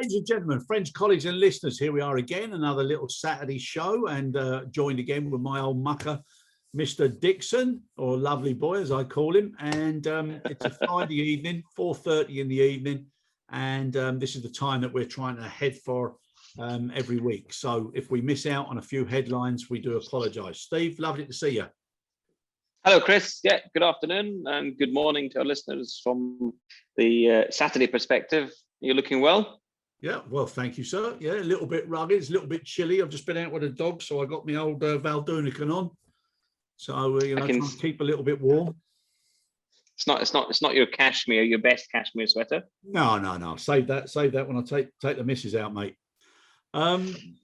Ladies and gentlemen, friends, colleagues and listeners, here we are again, another little Saturday show, and joined again with my old mucker, Mr. Dickson, or lovely boy as I call him. And it's a Friday evening, 4:30 in the evening, and this is the time that we're trying to head for every week. So if we miss out on a few headlines, we do apologise. Steve, lovely to see you. Hello, Chris. Yeah, good afternoon and good morning to our listeners from the Saturday perspective. You're looking well? Yeah, well, thank you, sir. Yeah, a little bit rugged, it's a little bit chilly. I've just been out with a dog, so I got my old Valdunican on. So trying to keep a little bit warm. It's not your cashmere, your best cashmere sweater. No. Save that when I take the missus out, mate.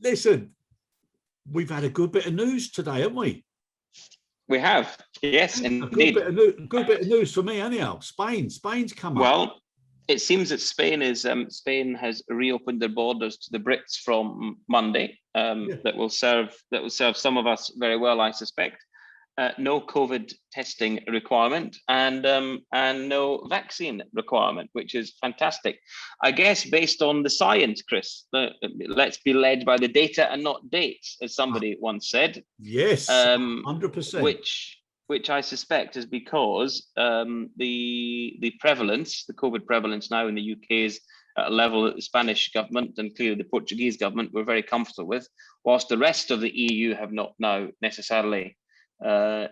Listen, we've had a good bit of news today, haven't we? We have, yes, indeed. A good bit of news for me, anyhow. Spain's come up. Well, it seems that Spain has reopened their borders to the Brits from Monday. That will serve some of us very well, I suspect. No COVID testing requirement and no vaccine requirement, which is fantastic. I guess based on the science, Chris. Let's be led by the data and not dates, as somebody once said. Yes, 100%. Which I suspect is because the COVID prevalence now in the UK is at a level that the Spanish government and clearly the Portuguese government were very comfortable with, whilst the rest of the EU have not now necessarily followed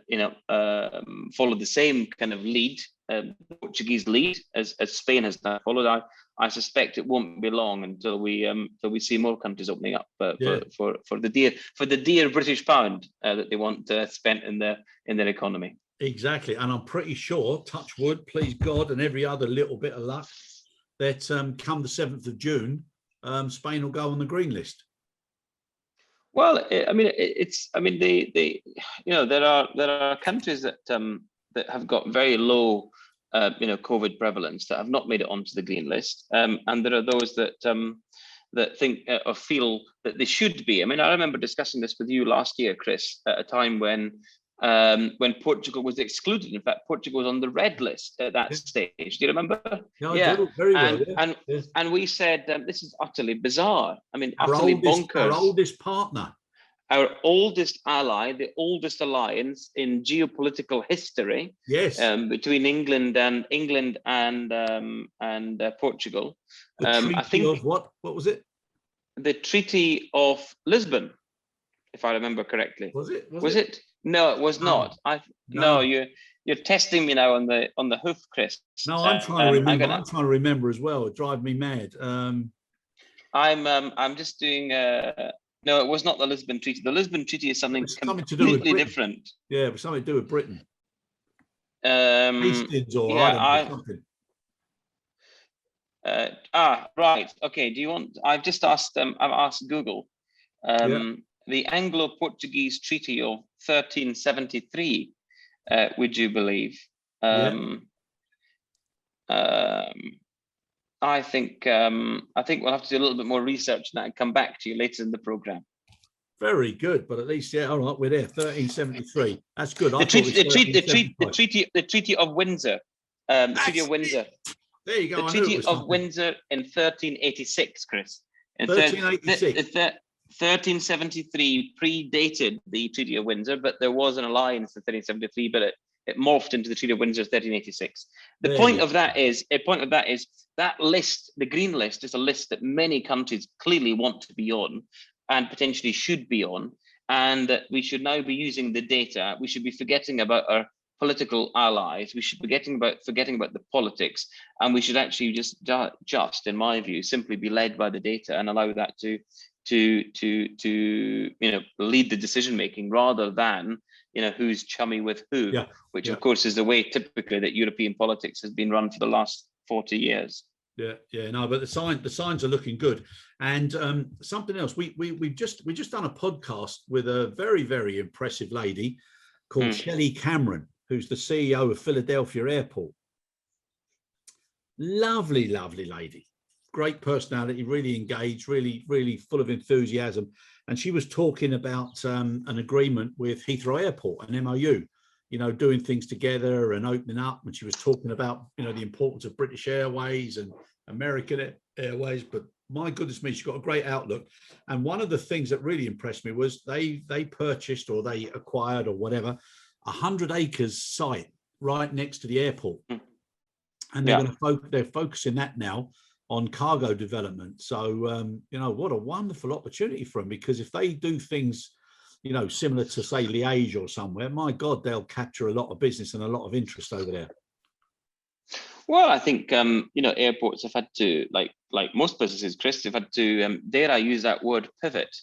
the same kind of lead, Portuguese lead as Spain has now followed. I suspect it won't be long until we see more countries opening up for the dear British pound that they want spent in their economy. Exactly, and I'm pretty sure, touch wood, please God, and every other little bit of luck, that come the 7th of June, Spain will go on the green list. Well, there are countries that have got very low COVID prevalence that have not made it onto the green list, and there are those that think or feel that they should be. I mean, I remember discussing this with you last year, Chris, at a time when Portugal was excluded. In fact, Portugal was on the red list at that stage. Do you remember? No, yeah, I do, very well. And we said this is utterly bizarre. I mean, utterly bonkers. Our oldest partner. Our oldest ally, the oldest alliance in geopolitical history, yes, between England and Portugal. The treaty of what was it? The Treaty of Lisbon, if I remember correctly. Was it? It? No, it was not. No, you're testing me now on the hoof, Chris. No, I'm trying to remember. I'm trying to remember as well. It drives me mad. I'm just doing. No, it was not the Lisbon Treaty. The Lisbon Treaty is something completely different. Yeah, it was something to do with Britain. Hastings or something. Right. Okay. Do you want? I've just asked. I've asked Google. The Anglo-Portuguese Treaty of 1373. Would you believe? I think we'll have to do a little bit more research on that and come back to you later in the program. Very good, but at least all right, we're there. 1373. That's good. The Treaty of Windsor. Treaty of Windsor. There you go. The Treaty of Windsor in 1386, Chris. In 1386. 1373 predated the Treaty of Windsor, but there was an alliance in 1373, but it morphed into the Treaty of Windsor 1386. The point of that is that list, the green list, is a list that many countries clearly want to be on and potentially should be on, and that we should now be using the data. We should be forgetting about our political allies. We should be forgetting about the politics, and we should actually just, in my view, simply be led by the data and allow that to lead the decision making rather than who's chummy with who, which of course is the way typically that European politics has been run for the last 40 years. No, but the signs are looking good. And something else, we've just done a podcast with a very, very impressive lady called Chellie Cameron, who's the CEO of Philadelphia Airport. Lovely lady, great personality, really engaged, really full of enthusiasm. And she was talking about an agreement with Heathrow Airport, an MOU, doing things together and opening up. And she was talking about, the importance of British Airways and American Airways, but my goodness me, she's got a great outlook. And one of the things that really impressed me was they purchased, or they acquired, or whatever, 100 acres site right next to the airport. And they're focusing that now on cargo development. So, what a wonderful opportunity for them, because if they do things, similar to, say, Liège or somewhere, my God, they'll capture a lot of business and a lot of interest over there. Well, I think, airports have had to, like most businesses, Chris, they've had to, dare I use that word, pivot,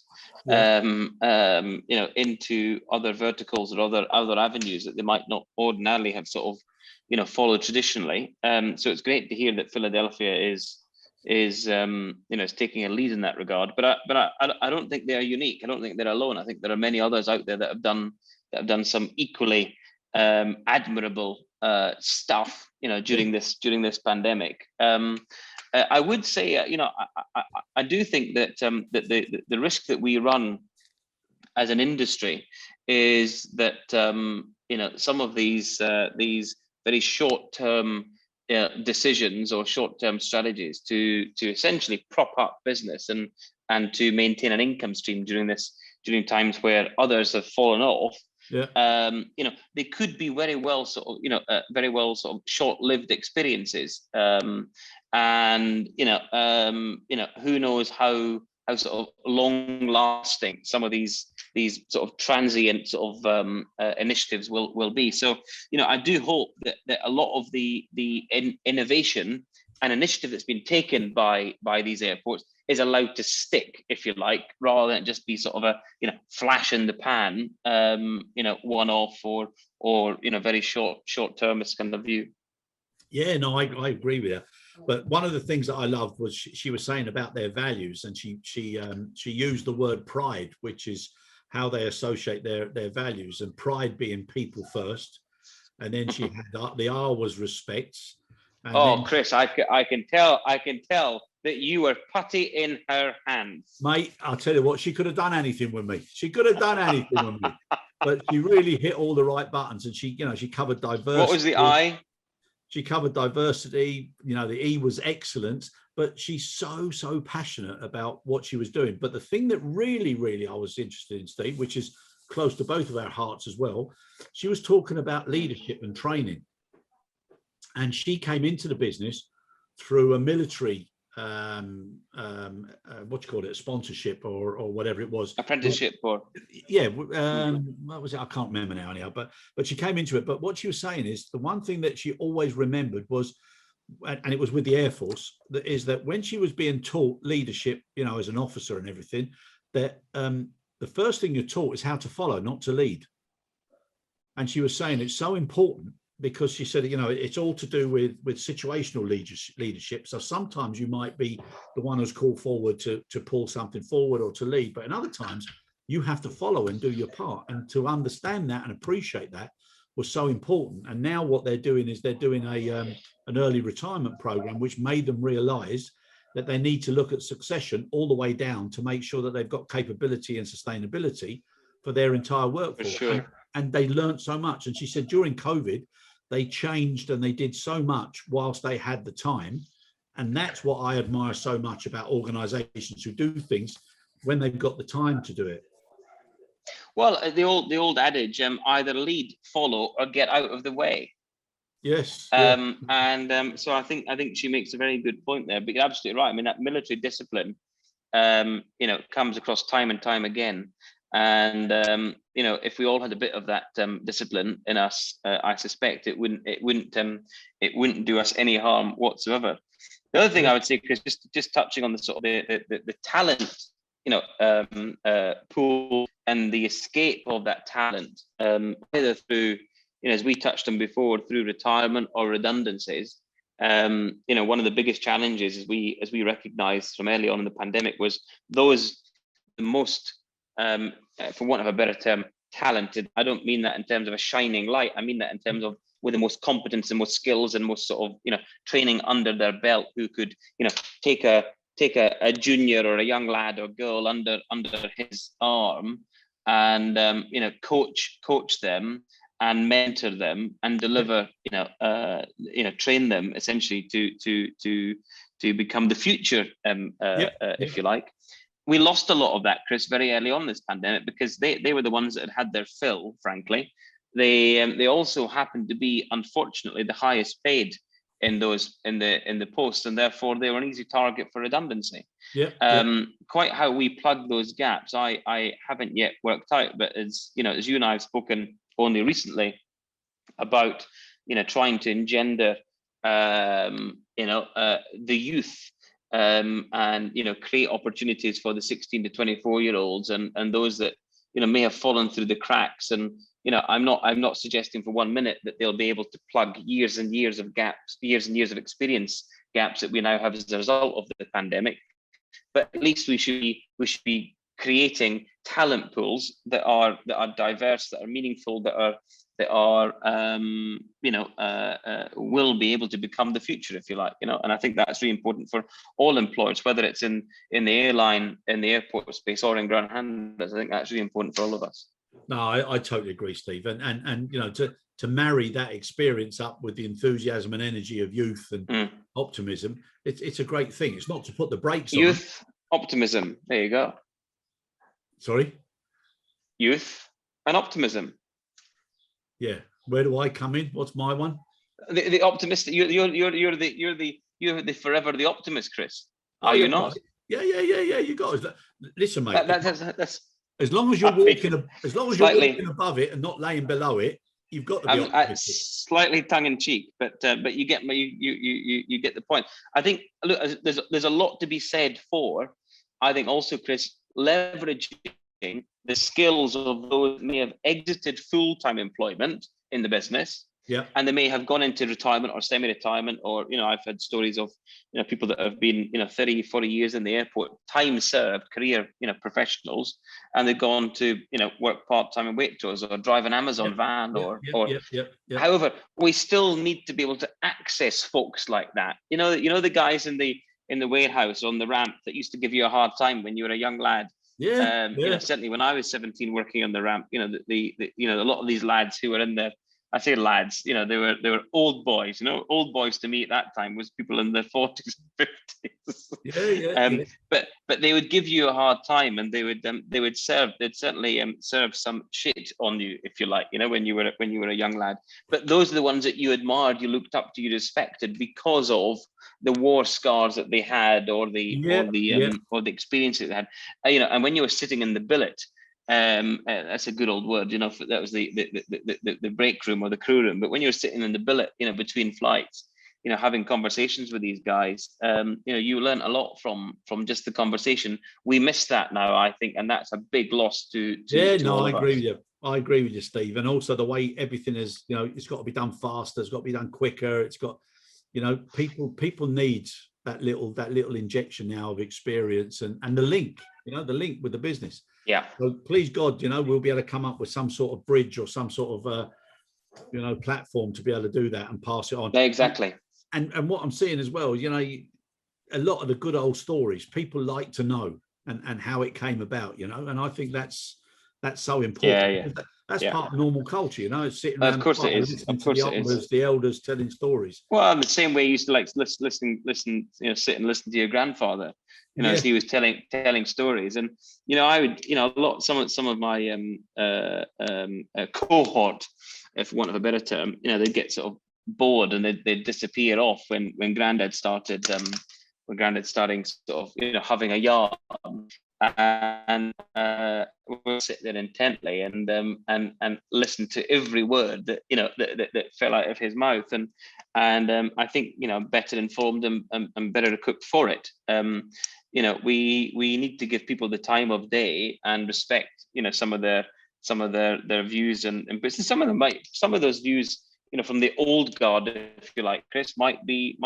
into other verticals or other avenues that they might not ordinarily have sort of, followed traditionally. So it's great to hear that Philadelphia is taking a lead in that regard. But I don't think they are unique. I don't think they're alone. I think there are many others out there that have done some equally admirable stuff, during this pandemic. I would say, I do think that that the risk that we run as an industry is that some of these very short-term decisions or short-term strategies to essentially prop up business and to maintain an income stream during times where others have fallen off. They could be very well sort of short-lived experiences, and who knows how sort of long-lasting some of these sort of transient sort of initiatives will be. So I do hope that a lot of the innovation and initiative that's been taken by these airports is allowed to stick, if you like, rather than just be sort of a flash in the pan, one-off or very short-termist kind of view. Yeah, no, I agree with you. But one of the things that I loved was she was saying about their values, and she used the word pride, which is how they associate their values, and pride being people first, and then she had the R was respect. And Chris, I can tell that you were putty in her hands, mate. I'll tell you what, she could have done anything with me. She could have done anything with me, but she really hit all the right buttons, and she covered diversity. What was the I? She covered diversity. The E was excellence, but she's so passionate about what she was doing. But the thing that really I was interested in, Steve, which is close to both of our hearts as well, she was talking about leadership and training. And she came into the business through a military, a sponsorship or whatever it was. Apprenticeship or? Yeah, what was it? I can't remember now anyhow, but she came into it. But what she was saying is the one thing that she always remembered was, and it was with the Air Force, is that when she was being taught leadership, as an officer and everything, that the first thing you're taught is how to follow, not to lead. And she was saying it's so important, because she said, it's all to do with situational leadership. So sometimes you might be the one who's called forward to pull something forward or to lead, but in other times you have to follow and do your part. And to understand that and appreciate that was so important. And now what they're doing is they're doing an early retirement program, which made them realize that they need to look at succession all the way down to make sure that they've got capability and sustainability for their entire workforce. For sure. And they learned so much. And she said during COVID, they changed and they did so much whilst they had the time. And that's what I admire so much about organizations who do things when they've got the time to do it. Well, the old adage, either lead, follow, or get out of the way. Yes. So I think she makes a very good point there. But you're absolutely right. I mean, that military discipline, comes across time and time again. And if we all had a bit of that discipline in us, I suspect it wouldn't do us any harm whatsoever. The other thing I would say, Chris, just touching on the sort of the talent, pool and the escape of that talent, either through, as we touched on before, through retirement or redundancies. One of the biggest challenges, as we recognized from early on in the pandemic, was those the most, for want of a better term, talented. I don't mean that in terms of a shining light. I mean that in terms of with the most competence and most skills and most sort of training under their belt, who could take a junior or a young lad or girl under his arm and coach them and mentor them and deliver train them essentially to become the future, if you like. We lost a lot of that, Chris, very early on this pandemic, because they were the ones that had their fill, frankly. They also happened to be, unfortunately, the highest paid in the post, and therefore they were an easy target for redundancy. Quite how we plug those gaps, I haven't yet worked out. But as you and I have spoken only recently about trying to engender the youth, and create opportunities for the 16 to 24-year-olds and those that may have fallen through the cracks. And I'm not suggesting for 1 minute that they'll be able to plug years and years of gaps, years and years of experience gaps that we now have as a result of the pandemic. But at least we should be creating talent pools that are diverse, that are meaningful, that will be able to become the future, if you like. And I think that's really important for all employers, whether it's in the airline, in the airport space, or in ground handlers. I think that's really important for all of us. No, I totally agree, Steve. And to marry that experience up with the enthusiasm and energy of youth and optimism, it's a great thing. It's not to put the brakes on. Youth, optimism. There you go. Sorry? Youth and optimism. Yeah. Where do I come in? What's my one? The optimist. You're the forever the optimist, Chris. Are you not? Yeah. You got it. Listen, mate. That's as long as you're walking above it and not laying below it, you've got to be optimistic. Slightly tongue in cheek, but you get you get the point. I think look, there's a lot to be said for. I think also, Chris, leveraging the skills of those who may have exited full-time employment in the business, and they may have gone into retirement or semi-retirement, or I've had stories of people that have been 30, 40 years in the airport, time served career professionals, and they've gone to work part-time in Waitrose or drive an Amazon van or however. We still need to be able to access folks like that. The guys in the warehouse on the ramp that used to give you a hard time when you were a young lad. Certainly when I was 17 working on the ramp, a lot of these lads who were in there, I say lads, they were old boys. Old boys to me at that time was people in their 40s and 50s. But they would give you a hard time, and they'd certainly serve some shit on you, if you like, when you were a young lad. But those are the ones that you admired, you looked up to, you respected because of the war scars that they had, or the experience that they had. And when you were sitting in the billet, that's a good old word, that was the break room or the crew room. But when you were sitting in the billet, between flights, having conversations with these guys, you learn a lot from just the conversation. We miss that now, I think, and that's a big loss to I agree with you. I agree with you, Steve. And also the way everything is, it's got to be done faster, it's got to be done quicker. It's got, people need that little injection now of experience and the link, the link with the business. Yeah. So please God, we'll be able to come up with some sort of bridge or some sort of, platform to be able to do that and pass it on. Exactly. And what I'm seeing as well, a lot of the good old stories, people like to know and how it came about, and I think that's so important. Yeah. That's part of normal culture, it's sitting around. Of course it is. Of course it is. The elders telling stories. Well, the same way you used to like listen, sit and listen to your grandfather, as he was telling stories. And I would, some of my cohort, if for want of a better term, they'd get sort of bored and they'd disappear off when Grandad started starting sort of having a yarn, and we'll sit there intently and listen to every word that that fell out of his mouth, and I think better informed and better equipped for it. We need to give people the time of day and respect some of their views and some of those views from the old guard, if you like, Chris, might be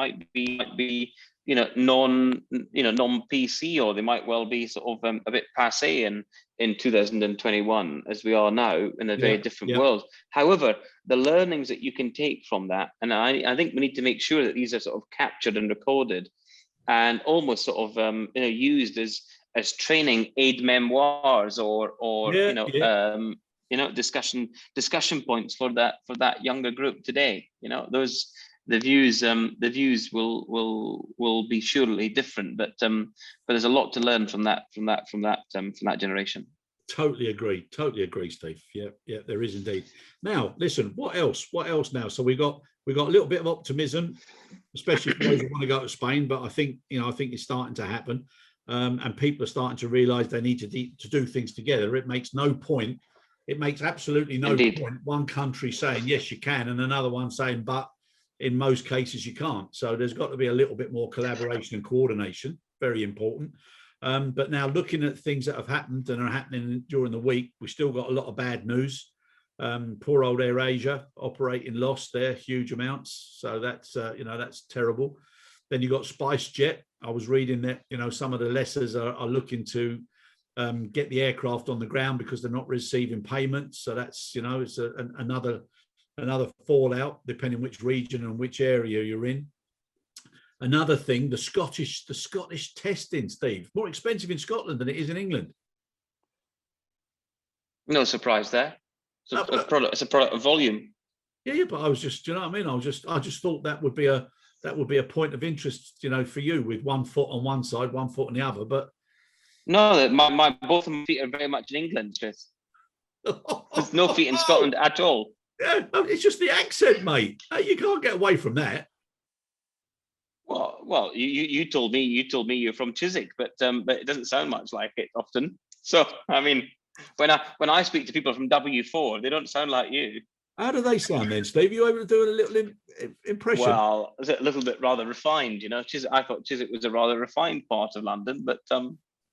non-PC, or they might well be sort of a bit passé in 2021, as we are now in a very different world. However, the learnings that you can take from that, and I think we need to make sure that these are sort of captured and recorded and almost sort of used as training aid memoirs or discussion points for that younger group today. Those the views will be surely different, but there's a lot to learn from that generation. Totally agree, Steve. Yeah, there is indeed. Now, listen, what else now? So we got a little bit of optimism, especially for those who want to go to Spain, but I think it's starting to happen, and people are starting to realise they need to do things together. It makes absolutely no point one country saying yes you can and another one saying but in most cases you can't. So there's got to be a little bit more collaboration and coordination, very important. But now looking at things that have happened and are happening during the week, we've still got a lot of bad news. Poor old AirAsia operating loss there, huge amounts. So that's terrible. Then you've got SpiceJet. I was reading that, some of the lessors are looking to get the aircraft on the ground because they're not receiving payments. So that's, it's another fallout, depending which region and which area you're in. Another thing, the Scottish testing, Steve, more expensive in Scotland than it is in England. No surprise there. It's a product of volume. Yeah, but I was just, I just thought that would be a point of interest, for you, with one foot on one side, one foot on the other. But no, both of my feet are very much in England, Chris. There's no feet in Scotland at all. Yeah, it's just the accent, mate. You can't get away from that. Well, you told me you're from Chiswick, but it doesn't sound much like it often. So I mean, when I speak to people from W4, they don't sound like you. How do they sound then, Steve? Are you able to do a little impression? Well, is it a little bit rather refined? I thought Chiswick was a rather refined part of London, but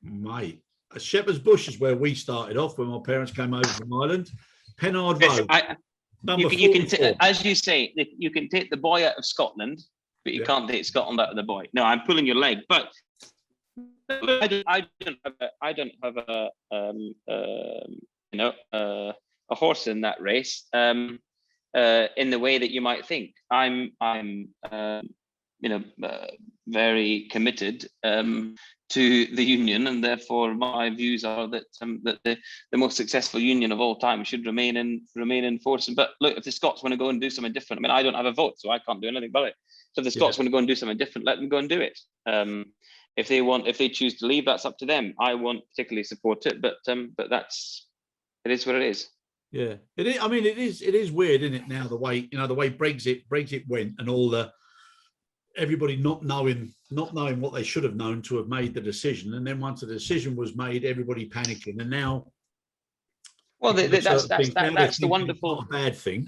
mate, Shepherd's Bush is where we started off when my parents came over from Ireland. Pennard Road. You can as you say, you can take the boy out of Scotland, but you can't take Scotland out of the boy. No, I'm pulling your leg, but I don't have a horse in that race. In the way that you might think, I'm very committed to the union, and therefore my views are that that the most successful union of all time should remain in force. But look, if the Scots want to go and do something different, I mean, I don't have a vote, so I can't do anything about it. So if the Scots want to go and do something different, let them go and do it. If they choose to leave, that's up to them. I won't particularly support it, but it is what it is. Yeah, it is. I mean, it is weird, isn't it? Now the way Brexit went, and everybody not knowing what they should have known to have made the decision, and then once the decision was made, everybody panicking, and now. Well, that's the wonderful bad thing.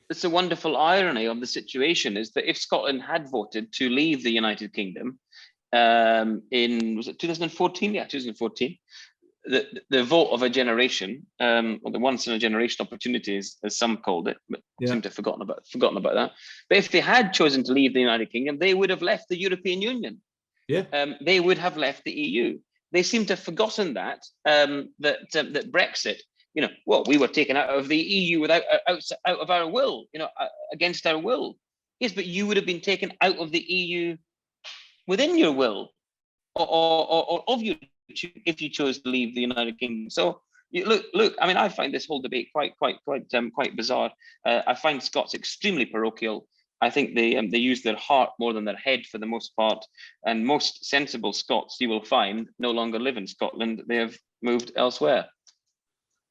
It's the wonderful irony of the situation is that if Scotland had voted to leave the United Kingdom was it 2014? Yeah, 2014. The vote of a generation, or the once in a generation opportunity, as some called it, but seem to have forgotten about that. But if they had chosen to leave the United Kingdom, they would have left the European Union. Yeah, they would have left the EU. They seem to have forgotten that that Brexit. We were taken out of the EU out of our will, against our will. Yes, but you would have been taken out of the EU within your will, or of your if you chose to leave the United Kingdom. So look. I mean, I find this whole debate quite bizarre. I find Scots extremely parochial. I think they use their heart more than their head for the most part. And most sensible Scots, you will find, no longer live in Scotland. They have moved elsewhere.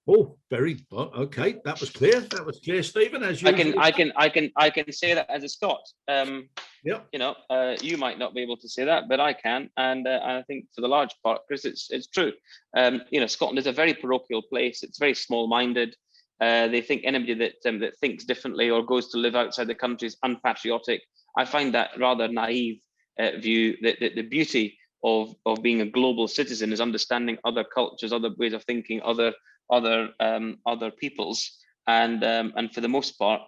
Oh, very well, okay. That was clear, Stephen. As I can say that as a Scot. Yeah. You might not be able to say that, but I can, and I think for the large part, Chris, it's true. Scotland is a very parochial place. It's very small-minded. They think anybody that thinks differently or goes to live outside the country is unpatriotic. I find that rather naive view. That the beauty of being a global citizen is understanding other cultures, other ways of thinking, other peoples, and for the most part,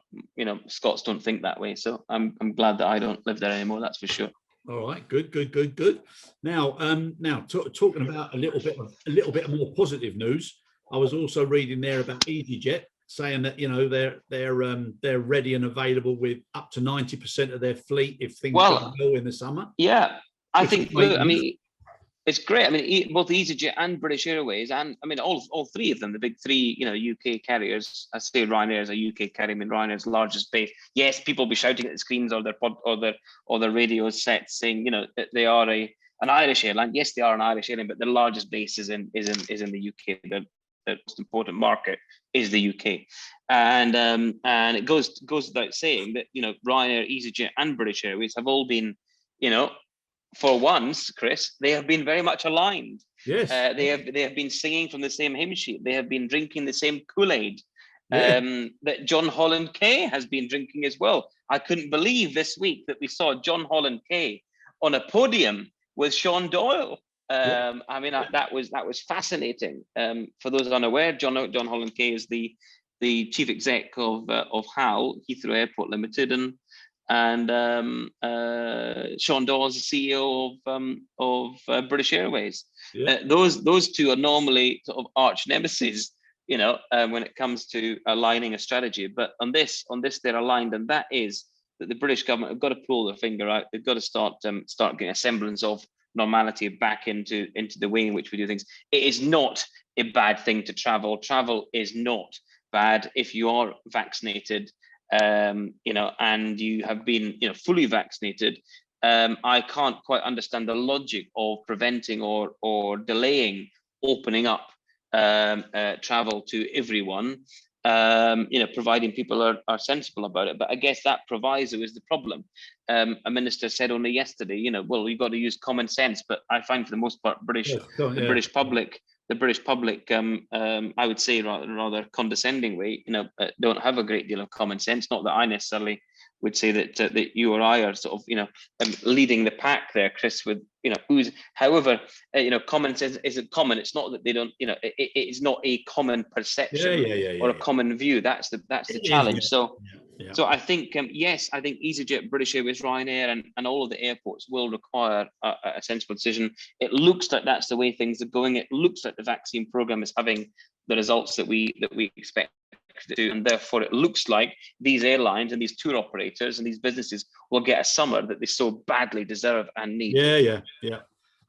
Scots don't think that way. So I'm glad that I don't live there anymore. That's for sure. All right, good. Now, talking about a little bit more positive news. I was also reading there about Easyjet saying that they're ready and available with up to 90% of their fleet if things go well in the summer. Yeah, I think. I mean, It's great. I mean, both EasyJet and British Airways, and I mean, all three of them, the big three, UK carriers. I say Ryanair is a UK carrier. I mean, Ryanair's largest base. Yes, people will be shouting at the screens or their radio sets saying, that they are an Irish airline. Yes, they are an Irish airline, but their largest base is in the UK. The most important market is the UK, and it goes without saying that Ryanair, EasyJet, and British Airways have all been, for once, Chris, they have been very much aligned. Yes. They have been singing from the same hymn sheet. They have been drinking the same Kool-Aid that John Holland Kay has been drinking as well. I couldn't believe this week that we saw John Holland Kay on a podium with Sean Doyle. I mean, that was fascinating. For those unaware, John Holland Kay is the chief exec of HAL, Heathrow Airport Limited, and Sean Dawes, the CEO of British Airways. Those two are normally sort of arch nemesis, when it comes to aligning a strategy. But on this they're aligned, and that is that the British government have got to pull their finger out. They've got to start getting a semblance of normality back into the way in which we do things. It is not a bad thing to travel. Travel is not bad if you are vaccinated. And you have been, fully vaccinated. I can't quite understand the logic of preventing or delaying opening up travel to everyone, providing people are sensible about it. But I guess that proviso is the problem. A minister said only yesterday, well, we've got to use common sense. But I find for the most part, British public, I would say rather condescending way, don't have a great deal of common sense. Not that I necessarily would say that you or I are sort of, leading the pack there, Chris, with, however, common sense isn't common. It's not that they don't, it is not a common perception or a common view. That's the challenge. So I think, yes, I think EasyJet, British Airways, Ryanair, and all of the airports will require a sensible decision. It looks like that's the way things are going. It looks like the vaccine program is having the results that we expect to do, and therefore it looks like these airlines and these tour operators and these businesses will get a summer that they so badly deserve and need. Yeah.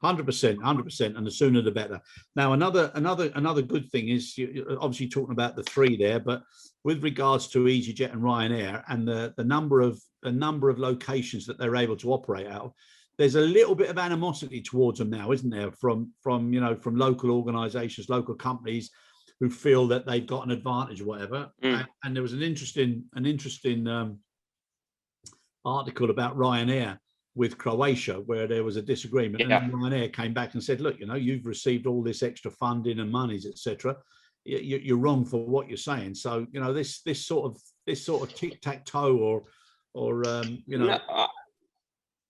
100%, and the sooner the better. Now, another good thing is, you're obviously talking about the three there, but with regards to EasyJet and Ryanair and the number of locations that they're able to operate out, there's a little bit of animosity towards them now, isn't there? From local organisations, local companies who feel that they've got an advantage or whatever. And there was an interesting article about Ryanair with Croatia, where there was a disagreement, and then Ryanair came back and said, look, you've received all this extra funding and monies, etc. You're wrong for what you're saying. So this sort of tic-tac-toe or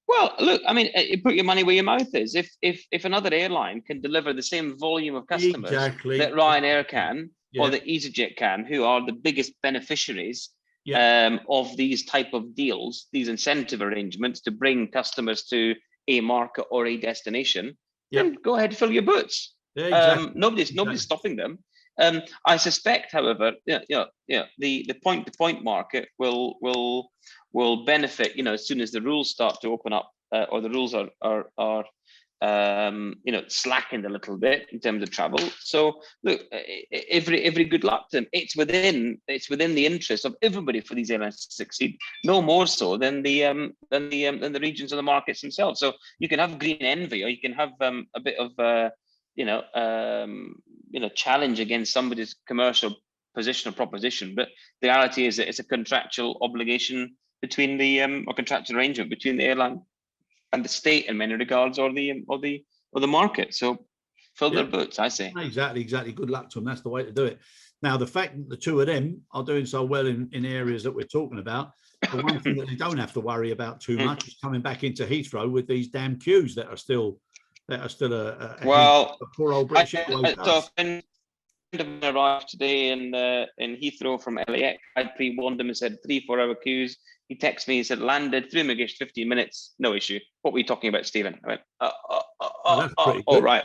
well, look, I mean, you put your money where your mouth is. If another airline can deliver the same volume of customers that Ryanair can, or that EasyJet can, who are the biggest beneficiaries of these type of deals, these incentive arrangements to bring customers to a market or a destination, then go ahead, fill your boots. Nobody's stopping them. I suspect, however, the point-to-point market will benefit, as soon as the rules start to open up, or the rules are slackened a little bit in terms of travel. So look, every good luck to them. It's within the interest of everybody for these airlines to succeed, no more so than the regions of the markets themselves. So you can have green envy, or you can have a bit of challenge against somebody's commercial position or proposition, but the reality is that it's a contractual obligation between or contractual arrangement between the airline and the state in many regards, or the market. So fill their boots, I say. Exactly. Good luck to them. That's the way to do it. Now, the fact that the two of them are doing so well in areas that we're talking about, the one thing that they don't have to worry about too much is coming back into Heathrow with these damn queues that are still a poor old British Airways. So a friend of mine arrived today in Heathrow from LAX. I pre-warned him and said 3-4 hour queues. He texted me, he said, landed, through immigration, 15 minutes, no issue. What were you talking about, Stephen? I went, all right.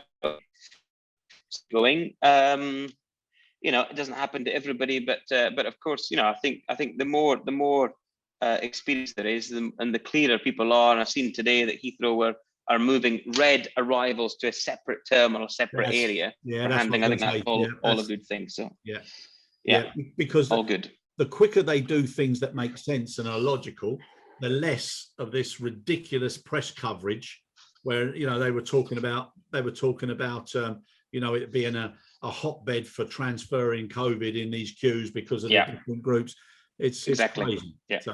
Going. It doesn't happen to everybody, but of course, I think the more experience there is, and the clearer people are. And I've seen today that Heathrow are moving red arrivals to a separate terminal, separate area. Yeah, for that's handling. I think that's all a good thing. So yeah, because all good. The quicker they do things that make sense and are logical, the less of this ridiculous press coverage where, you know, they were talking about you know, it being a hotbed for transferring COVID in these queues because of the different groups. It's crazy. So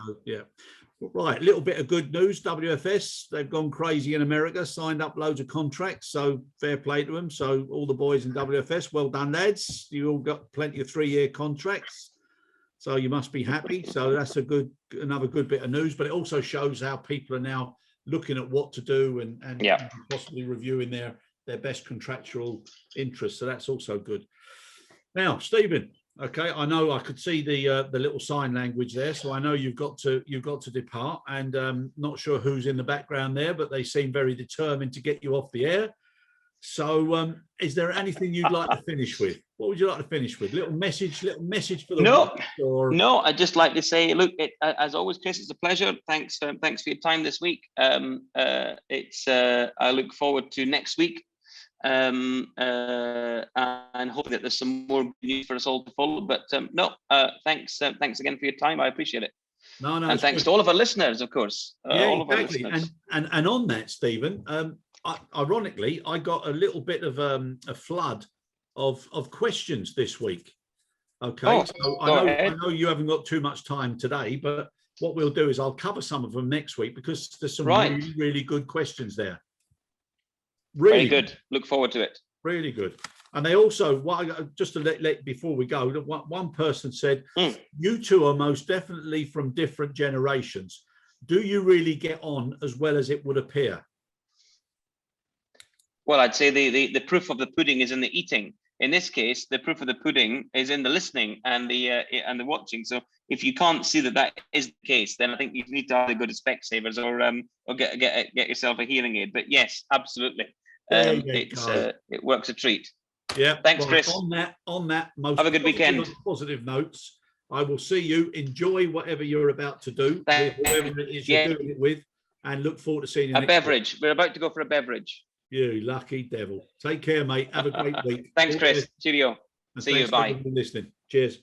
right, a little bit of good news. WFS, they've gone crazy in America, signed up loads of contracts, so fair play to them. So all the boys in WFS, well done, lads. You all got plenty of 3-year contracts, so you must be happy. So that's another good bit of news. But it also shows how people are now looking at what to do and possibly reviewing their best contractual interests. So that's also good. Now, Stephen. Okay, I know I could see the little sign language there, so I know you've got to depart, and not sure who's in the background there, but they seem very determined to get you off the air. So, is there anything you'd like to finish with? What would you like to finish with? Little message for the No. I'd just like to say, look, as always, Chris, it's a pleasure. Thanks for your time this week. I look forward to next week. And hope that there's some more news for us all to follow. But thanks again for your time. I appreciate it. No, and thanks to all of our listeners, of course. Yeah, exactly. And on that, Stephen, ironically, I got a little bit of a flood of questions this week. Okay, so I know you haven't got too much time today, but what we'll do is I'll cover some of them next week because there's some really, really good questions there. Really very good. Look forward to it. Really good. And they also, just to let before we go, one person said, you two are most definitely from different generations. Do you really get on as well as it would appear? Well, I'd say the proof of the pudding is in the eating. In this case, the proof of the pudding is in the listening and the watching. So if you can't see that is the case, then I think you need to either go to Specsavers or get yourself a hearing aid. But yes, absolutely. It works a treat. Yeah. Thanks, Chris. On that most have a good weekend. Positive notes. I will see you. Enjoy whatever you're about to do, with whoever it is you're doing it with, and look forward to seeing you. A beverage. Week. We're about to go for a beverage. You lucky devil. Take care, mate. Have a great week. Thanks, Chris. Cheerio. And see you. Bye. For listening. Cheers.